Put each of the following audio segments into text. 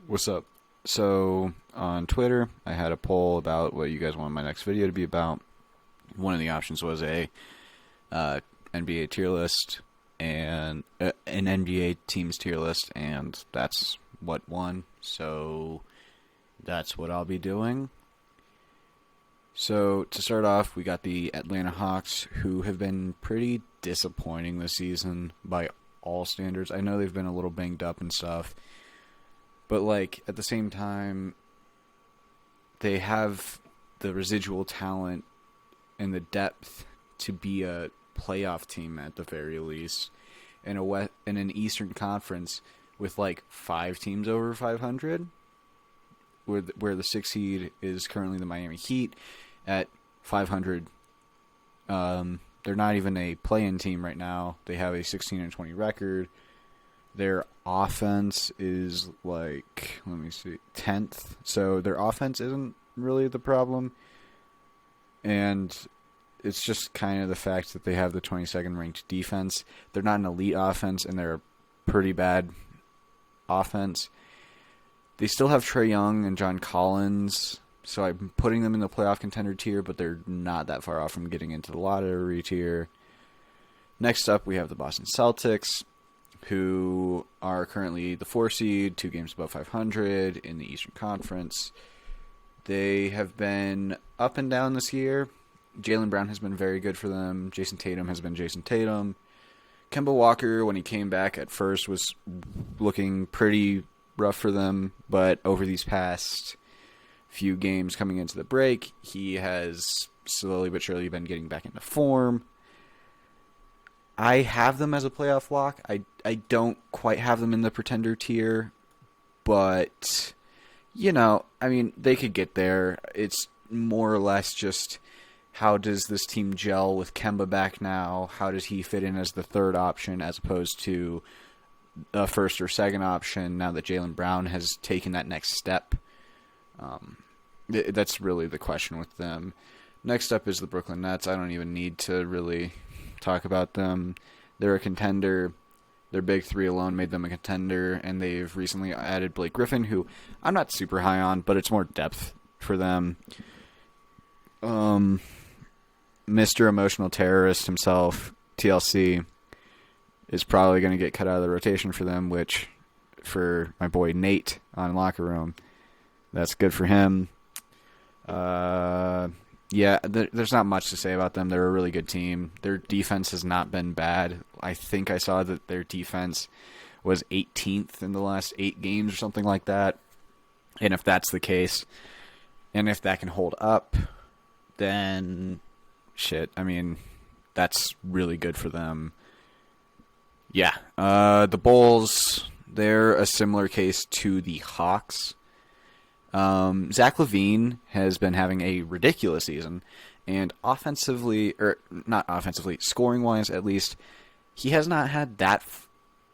What's up? So, on Twitter, I had a poll about what you guys want my next video to be about. One of the options was a uh, NBA tier list and an NBA teams tier list, and that's what won. So, that's what I'll be doing. So, to start off, we got the Atlanta Hawks, who have been pretty disappointing this season by all standards. I know they've been a little banged up and stuff, but like at the same time, they have the residual talent and the depth to be a playoff team at the very least in an Eastern Conference with like 5 teams over 500, where the 6th seed is currently the Miami Heat at 500. They're not even a play-in team right now. They have a 16-20 record. Their offense is like, let me see, 10th. So their offense isn't really the problem. And it's just kind of the fact that they have the 22nd ranked defense. They're not an elite offense, and they're a pretty bad offense. They still have Trae Young and John Collins, so I'm putting them in the playoff contender tier, but they're not that far off from getting into the lottery tier. Next up, we have the Boston Celtics, who are currently the 4 seed, 2 games above 500 in the Eastern Conference. They have been up and down this year. Jaylen Brown has been very good for them. Jason Tatum has been Jason Tatum. Kemba Walker, when he came back at first, was looking pretty rough for them, but over these past few games coming into the break, he has slowly but surely been getting back into form. I have them as a playoff lock. I don't quite have them in the pretender tier, but, I mean, they could get there. It's more or less just how does this team gel with Kemba back now? How does he fit in as the third option as opposed to a first or second option now that Jaylen Brown has taken that next step? That's really the question with them. Next up is the Brooklyn Nets. I don't even need to really talk about them. They're a contender. Their big three alone made them a contender, and they've recently added Blake Griffin, who I'm not super high on, but it's more depth for them. Mr. Emotional Terrorist himself, TLC, is probably going to get cut out of the rotation for them, which, for my boy Nate on Locker Room, that's good for him. There's not much to say about them. They're a really good team. Their defense has not been bad. I think I saw that their defense was 18th in the last 8 games or something like that. And if that's the case, and if that can hold up, then that's really good for them. Yeah. The Bulls, they're a similar case to the Hawks. Zach LaVine has been having a ridiculous season, and scoring-wise at least, he has not had that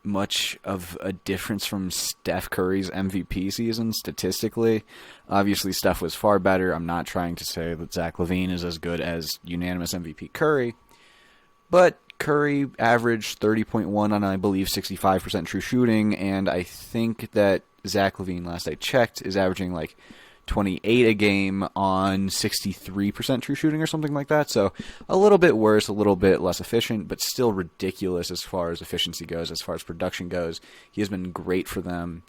much of a difference from Steph Curry's MVP season statistically. Obviously, Steph was far better. I'm not trying to say that Zach LaVine is as good as unanimous MVP Curry, but Curry averaged 30.1 on, I believe, 65% true shooting, and I think that Zach LaVine, last I checked, is averaging like 28 a game on 63% true shooting or something like that. So a little bit worse, a little bit less efficient, but still ridiculous as far as efficiency goes, as far as production goes. He has been great for them.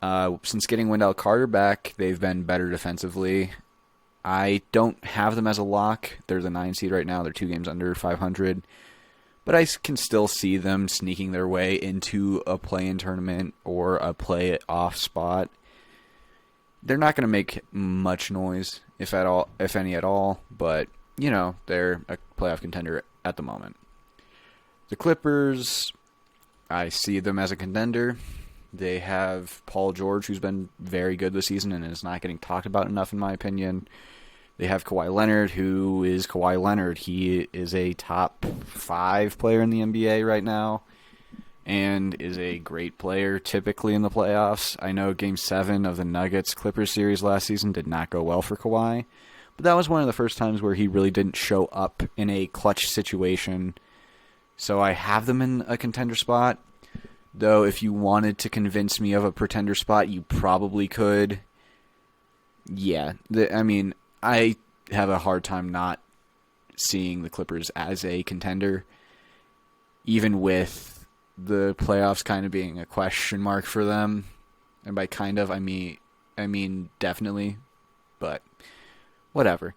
Since getting Wendell Carter back, they've been better defensively. I don't have them as a lock. They're the 9 seed right now. They're 2 games under 500. But I can still see them sneaking their way into a play-in tournament or a play-off spot. They're not going to make much noise, if any at all, but, they're a playoff contender at the moment. The Clippers, I see them as a contender. They have Paul George, who's been very good this season and is not getting talked about enough, in my opinion. They have Kawhi Leonard, who is Kawhi Leonard. He is a top 5 player in the NBA right now and is a great player typically in the playoffs. I know Game 7 of the Nuggets-Clippers series last season did not go well for Kawhi, but that was one of the first times where he really didn't show up in a clutch situation. So I have them in a contender spot. though if you wanted to convince me of a pretender spot, you probably could. Yeah, I have a hard time not seeing the Clippers as a contender, even with the playoffs kind of being a question mark for them. And by kind of, I mean definitely, but whatever.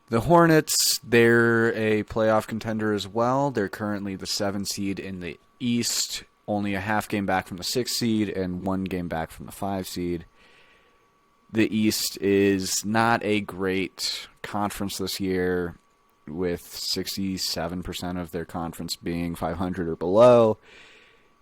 The Hornets, they're a playoff contender as well. They're currently the 7th seed in the East, only a half game back from the 6th seed and 1 game back from the 5 seed. The East is not a great conference this year, with 67% of their conference being 500 or below.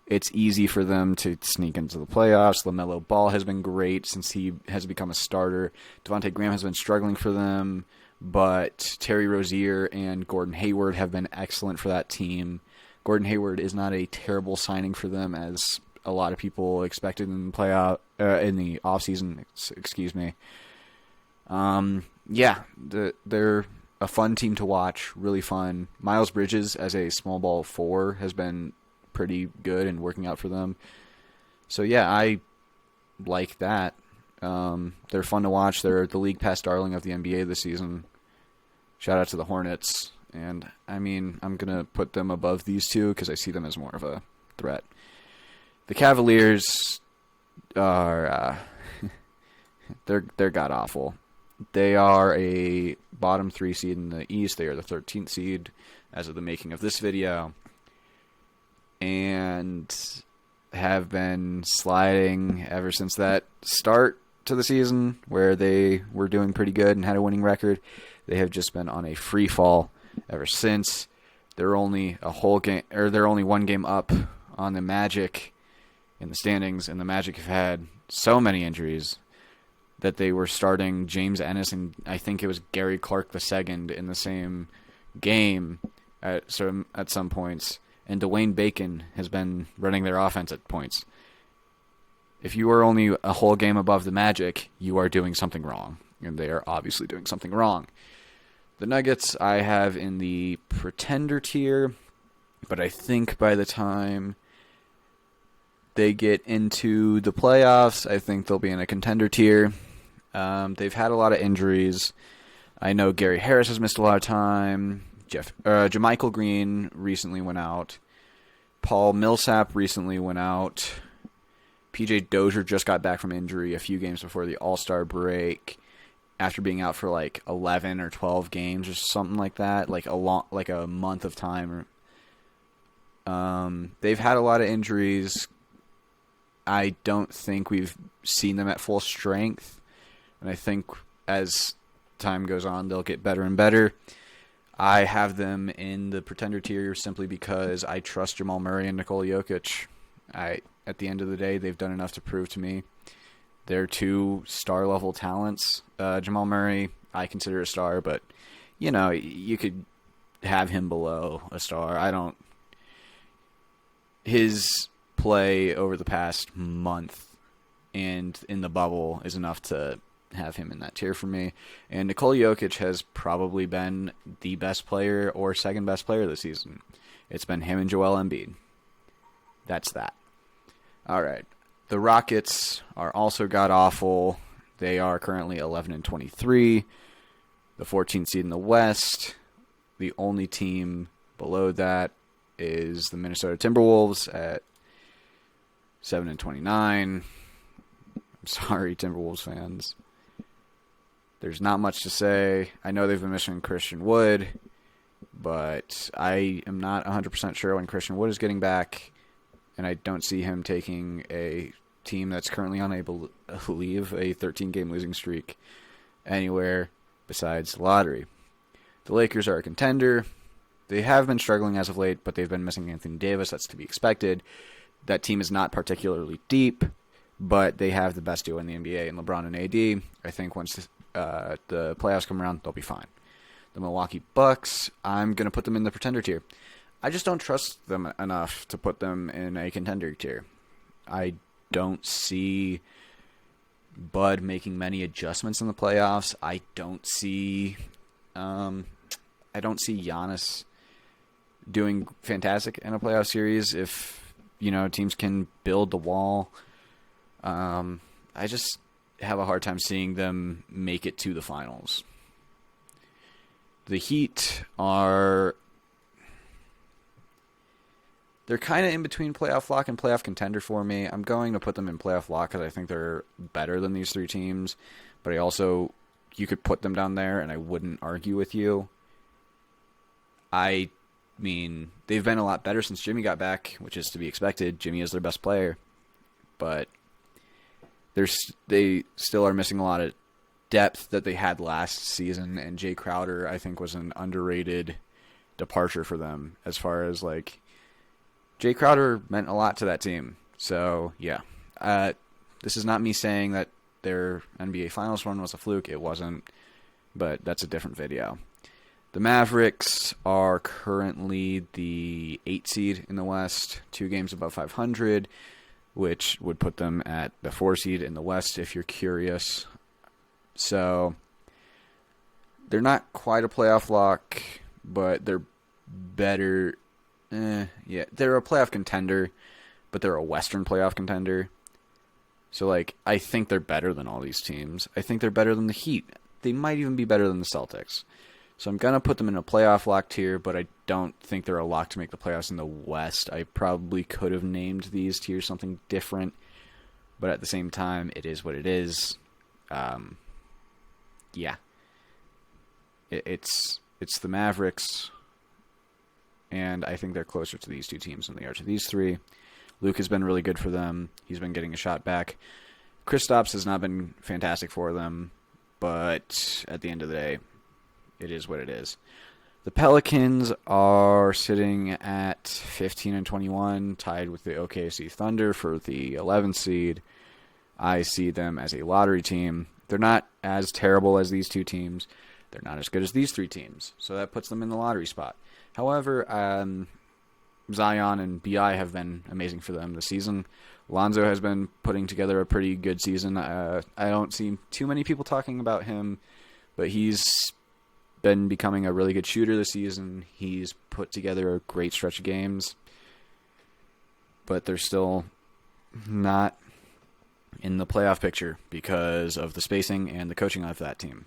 It's easy for them to sneak into the playoffs. LaMelo Ball has been great since he has become a starter. Devontae Graham has been struggling for them, but Terry Rozier and Gordon Hayward have been excellent for that team. Gordon Hayward is not a terrible signing for them, as a lot of people expected in the in the offseason. Excuse me. They're a fun team to watch. Really fun. Miles Bridges as a small ball 4 has been pretty good and working out for them. So yeah, I like that. They're fun to watch. They're the league pass darling of the NBA this season. Shout out to the Hornets. And I'm going to put them above these two because I see them as more of a threat. The Cavaliers are they're god awful. They are a bottom 3 seed in the East. They are the 13th seed as of the making of this video, and have been sliding ever since that start to the season where they were doing pretty good and had a winning record. They have just been on a free fall ever since. They're only they're only 1 game up on the Magic in the standings, and the Magic have had so many injuries that they were starting James Ennis and I think it was Gary Clark II in the same game at some points, and Dwayne Bacon has been running their offense at points. If you are only a whole game above the Magic, you are doing something wrong, and they are obviously doing something wrong. The Nuggets I have in the pretender tier, but I think by the time they get into the playoffs, I think they'll be in a contender tier. They've had a lot of injuries. I know Gary Harris has missed a lot of time. JaMychal Green recently went out. Paul Millsap recently went out. PJ Dozier just got back from injury a few games before the All-Star break, after being out for like 11 or 12 games or something like that, like a month of time. They've had a lot of injuries. I don't think we've seen them at full strength, and I think as time goes on, they'll get better and better. I have them in the pretender tier simply because I trust Jamal Murray and Nikola Jokic. At the end of the day, they've done enough to prove to me they're 2 star-level talents. Jamal Murray, I consider a star, but, you could have him below a star. His play over the past month and in the bubble is enough to have him in that tier for me. And Nikola Jokic has probably been the best player or second best player this season. It's been him and Joel Embiid. That's that. All right. The Rockets are also god-awful. They are currently 11-23, the 14th seed in the West. The only team below that is the Minnesota Timberwolves at 7-29. I'm sorry, Timberwolves fans. There's not much to say. I know they've been missing Christian Wood, but I am not 100% sure when Christian Wood is getting back, and I don't see him taking a team that's currently unable to leave a 13-game losing streak anywhere besides the lottery. The Lakers are a contender. They have been struggling as of late, but they've been missing Anthony Davis. That's to be expected. That team is not particularly deep, but they have the best duo in the NBA in LeBron and AD. I think once the playoffs come around, they'll be fine. The Milwaukee Bucks, I'm going to put them in the pretender tier. I just don't trust them enough to put them in a contender tier. I don't see Bud making many adjustments in the playoffs. I don't see Giannis doing fantastic in a playoff series if teams can build the wall. I just have a hard time seeing them make it to the finals. The Heat they're kind of in between playoff lock and playoff contender for me. I'm going to put them in playoff lock because I think they're better than these three teams. But you could put them down there, and I wouldn't argue with you. I mean, they've been a lot better since Jimmy got back, which is to be expected. Jimmy is their best player. But they still are missing a lot of depth that they had last season, and Jay Crowder, I think, was an underrated departure for them as far as, like, Jay Crowder meant a lot to that team. So, yeah. This is not me saying that their NBA Finals run was a fluke. It wasn't. But that's a different video. The Mavericks are currently the 8 seed in the West, 2 games above 500, which would put them at the 4 seed in the West if you're curious. So, they're not quite a playoff lock, but they're better. They're a playoff contender, but they're a Western playoff contender. So, like, I think they're better than all these teams. I think they're better than the Heat. They might even be better than the Celtics. So I'm going to put them in a playoff lock tier, but I don't think they're a lock to make the playoffs in the West. I probably could have named these tiers something different, but at the same time, it is what it is. It's the Mavericks, and I think they're closer to these two teams than they are to these three. Luke has been really good for them. He's been getting a shot back. Kristaps has not been fantastic for them, but at the end of the day, it is what it is. The Pelicans are sitting at 15-21, tied with the OKC Thunder for the 11th seed. I see them as a lottery team. They're not as terrible as these two teams. They're not as good as these three teams, so that puts them in the lottery spot. However, Zion and B.I. have been amazing for them this season. Lonzo has been putting together a pretty good season. I don't see too many people talking about him, but he's been becoming a really good shooter this season. He's put together a great stretch of games, but they're still not in the playoff picture because of the spacing and the coaching of that team.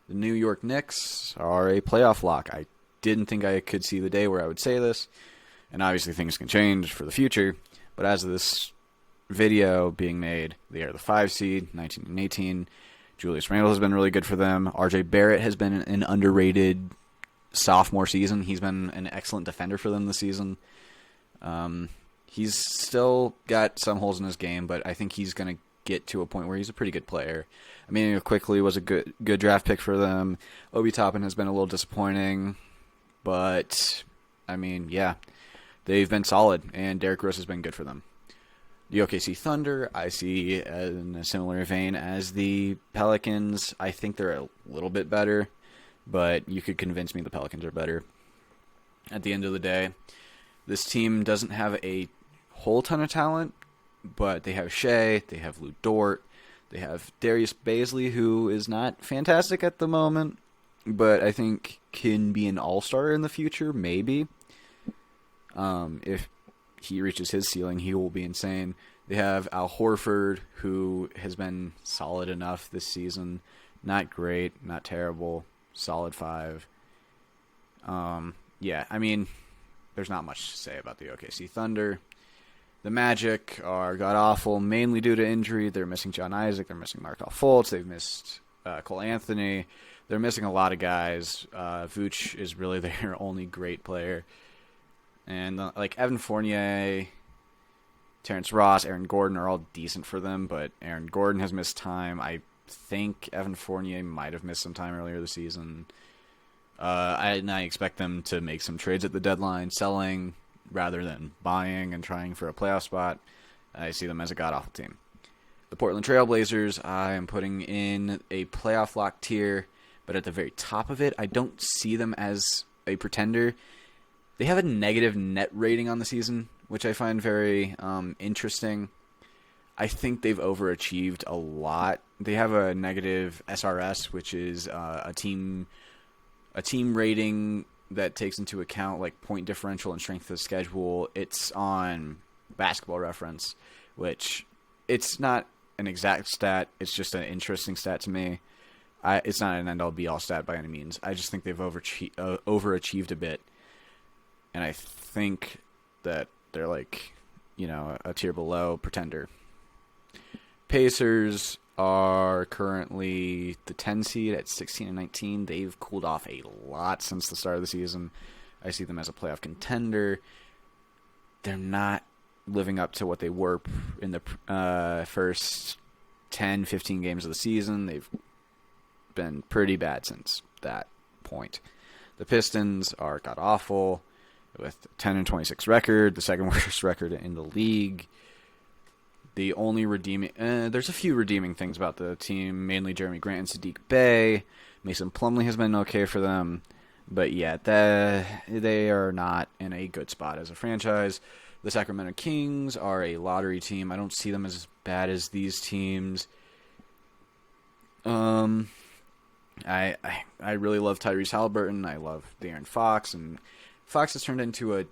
The New York Knicks are a playoff lock. I didn't think I could see the day where I would say this, and obviously things can change for the future, but as of this video being made, they are the 5 seed, 19 and 18. Julius Randle has been really good for them. RJ Barrett has been an underrated sophomore season. He's been an excellent defender for them this season. He's still got some holes in his game, but I think he's going to get to a point where he's a pretty good player. I mean, Quickly was a good draft pick for them. Obi Toppin has been a little disappointing, but I mean, yeah, they've been solid, and Derrick Rose has been good for them. The OKC Thunder, I see in a similar vein as the Pelicans. I think they're a little bit better, but you could convince me the Pelicans are better. At the end of the day, this team doesn't have a whole ton of talent, but they have Shea, they have Lou Dort, they have Darius Baisley, who is not fantastic at the moment, but I think can be an all-star in the future, maybe. If he reaches his ceiling, he will be insane. They have Al Horford, who has been solid enough this season. Not great, not terrible, solid 5. Yeah, I mean, there's not much to say about the OKC Thunder. The Magic are god-awful, mainly due to injury. They're missing John Isaac. They're missing Markelle Fultz. They've missed Cole Anthony. They're missing a lot of guys. Vooch is really their only great player. And like Evan Fournier, Terrence Ross, Aaron Gordon are all decent for them, but Aaron Gordon has missed time. I think Evan Fournier might have missed some time earlier this season. I expect them to make some trades at the deadline, selling rather than buying and trying for a playoff spot. I see them as a god-awful team. The Portland Trailblazers, I am putting in a playoff lock tier, but at the very top of it, I don't see them as a pretender. They have a negative net rating on the season, which I find very interesting. I think they've overachieved a lot. They have a negative SRS, which is a team rating that takes into account like point differential and strength of schedule. It's on Basketball Reference, which it's not an exact stat. It's just an interesting stat to me. It's not an end-all be-all stat by any means. I just think they've overachieved a bit, and I think that they're like, a tier below pretender. Pacers are currently the 10 seed at 16 and 19. They've cooled off a lot since the start of the season. I see them as a playoff contender. They're not living up to what they were in the first 10, 15 games of the season. They've been pretty bad since that point. The Pistons are god-awful with a 10 and 26 record, the second worst record in the league. The only there's a few redeeming things about the team, mainly Jeremy Grant and Sadiq Bey. Mason Plumlee has been okay for them. But yeah, they are not in a good spot as a franchise. The Sacramento Kings are a lottery team. I don't see them as bad as these teams. I really love Tyrese Halliburton. I love De'Aaron Fox, and Fox has turned into a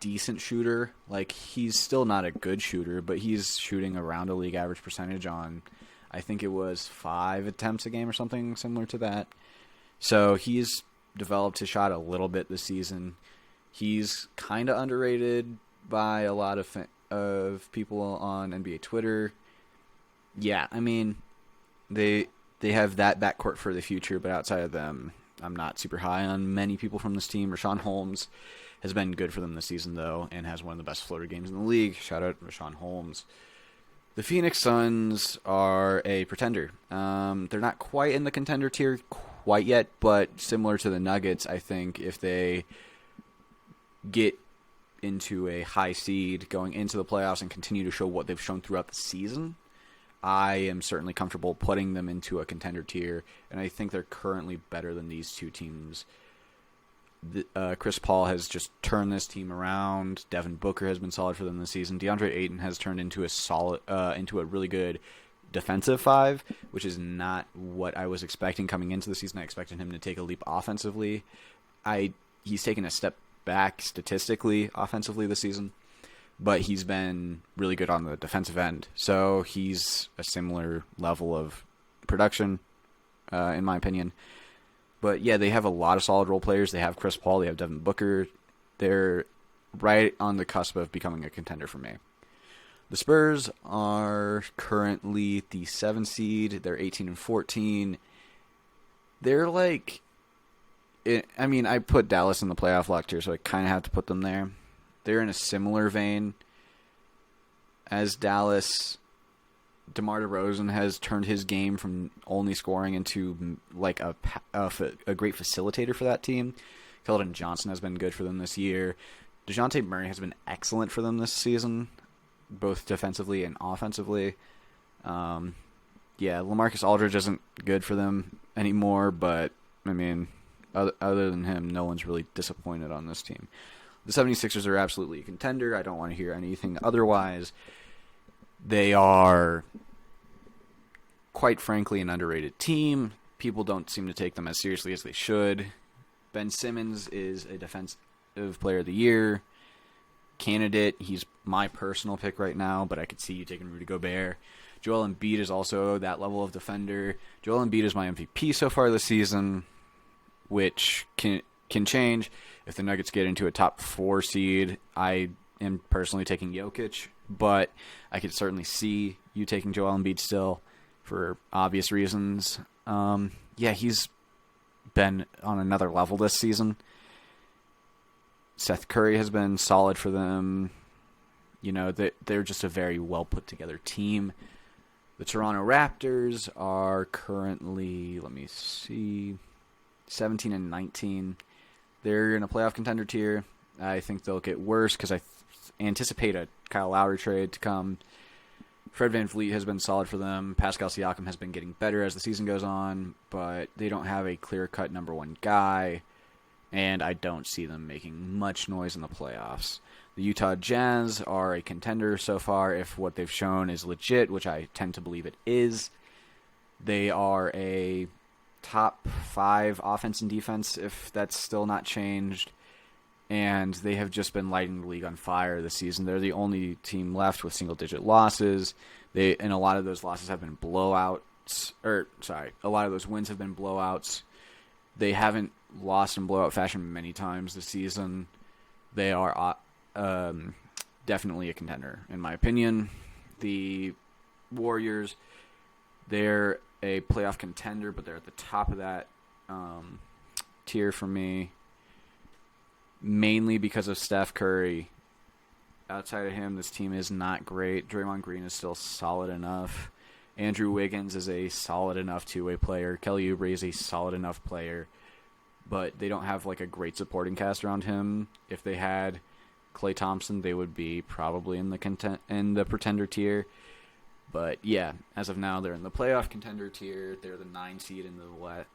decent shooter. Like, he's still not a good shooter, but he's shooting around a league average percentage on, I think it was 5 attempts a game or something similar to that. So he's developed his shot a little bit this season. He's kind of underrated by a lot of people on NBA Twitter. Yeah, I mean, they have that backcourt for the future, but outside of them, I'm not super high on many people from this team. Rashawn Holmes has been good for them this season, though, and has one of the best floater games in the league. Shout out Rashawn Holmes. The Phoenix Suns are a pretender. They're not quite in the contender tier quite yet, but similar to the Nuggets, I think if they get into a high seed going into the playoffs and continue to show what they've shown throughout the season, I am certainly comfortable putting them into a contender tier, and I think they're currently better than these two teams. Chris Paul has just turned this team around. Devin Booker has been solid for them this season. DeAndre Ayton has turned into a really good defensive 5, which is not what I was expecting coming into the season. I expected him to take a leap offensively. He's taken a step back statistically offensively this season, but he's been really good on the defensive end. So he's a similar level of production, in my opinion. But yeah, they have a lot of solid role players. They have Chris Paul. They have Devin Booker. They're right on the cusp of becoming a contender for me. The Spurs are currently the 7 seed. They're 18 and 14. They're like, I put Dallas in the playoff lock tier, so I kind of have to put them there. They're in a similar vein as Dallas. DeMar DeRozan has turned his game from only scoring into like a great facilitator for that team. Keldon Johnson has been good for them this year. DeJounte Murray has been excellent for them this season, both defensively and offensively. LaMarcus Aldridge isn't good for them anymore, but, other than him, no one's really disappointed on this team. The 76ers are absolutely a contender. I don't want to hear anything otherwise. They are, quite frankly, an underrated team. People don't seem to take them as seriously as they should. Ben Simmons is a defensive player of the year candidate. He's my personal pick right now, but I could see you taking Rudy Gobert. Joel Embiid is also that level of defender. Joel Embiid is my MVP so far this season, which can change. If the Nuggets get into a top 4 seed, I am personally taking Jokic, but I could certainly see you taking Joel Embiid still for obvious reasons. He's been on another level this season. Seth Curry has been solid for them. They're just a very well put together team. The Toronto Raptors are currently, 17 and 19. They're in a playoff contender tier. I think they'll get worse because I anticipate a Kyle Lowry trade to come. Fred VanVleet has been solid for them. Pascal Siakam has been getting better as the season goes on, but they don't have a clear-cut number 1 guy, and I don't see them making much noise in the playoffs. The Utah Jazz are a contender so far if what they've shown is legit, which I tend to believe it is. They are a top 5 offense and defense, if that's still not changed. And they have just been lighting the league on fire this season. They're the only team left with single-digit losses. And a lot of those losses have been blowouts. A lot of those wins have been blowouts. They haven't lost in blowout fashion many times this season. They are definitely a contender, in my opinion. The Warriors, they're a playoff contender, but they're at the top of that tier for me, mainly because of Steph Curry. Outside of him, this team is not great. Draymond Green is still solid enough. Andrew Wiggins is a solid enough two-way player. Kelly Oubre is a solid enough player, but they don't have like a great supporting cast around him. If they had Klay Thompson, they would be probably in the pretender tier. But yeah, as of now, they're in the playoff contender tier. They're the 9 seed in the West,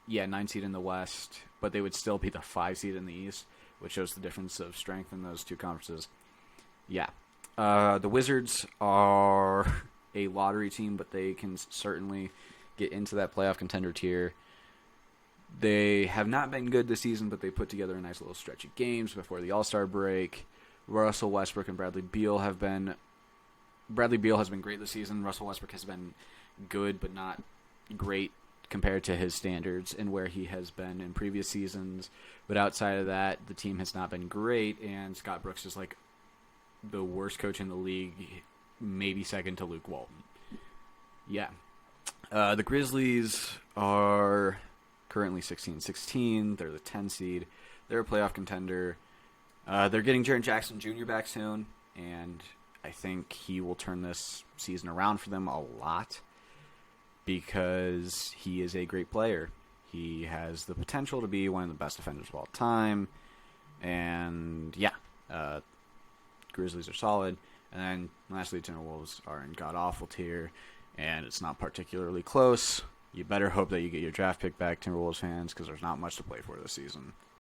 9 seed in the West, but they would still be the 5 seed in the East, which shows the difference of strength in those two conferences. Yeah, the Wizards are a lottery team, but they can certainly get into that playoff contender tier. They have not been good this season, but they put together a nice little stretch of games before the All-Star break. Russell Westbrook and Bradley Beal has been great this season. Russell Westbrook has been good, but not great compared to his standards and where he has been in previous seasons. But outside of that, the team has not been great, and Scott Brooks is like the worst coach in the league, maybe second to Luke Walton. Yeah. The Grizzlies are currently 16-16. They're the 10 seed. They're a playoff contender. They're getting Jaren Jackson Jr. back soon, and I think he will turn this season around for them a lot because he is a great player. He has the potential to be one of the best defenders of all time. And yeah, Grizzlies are solid. And then lastly, Timberwolves are in god-awful tier, and it's not particularly close. You better hope that you get your draft pick back, Timberwolves fans, because there's not much to play for this season.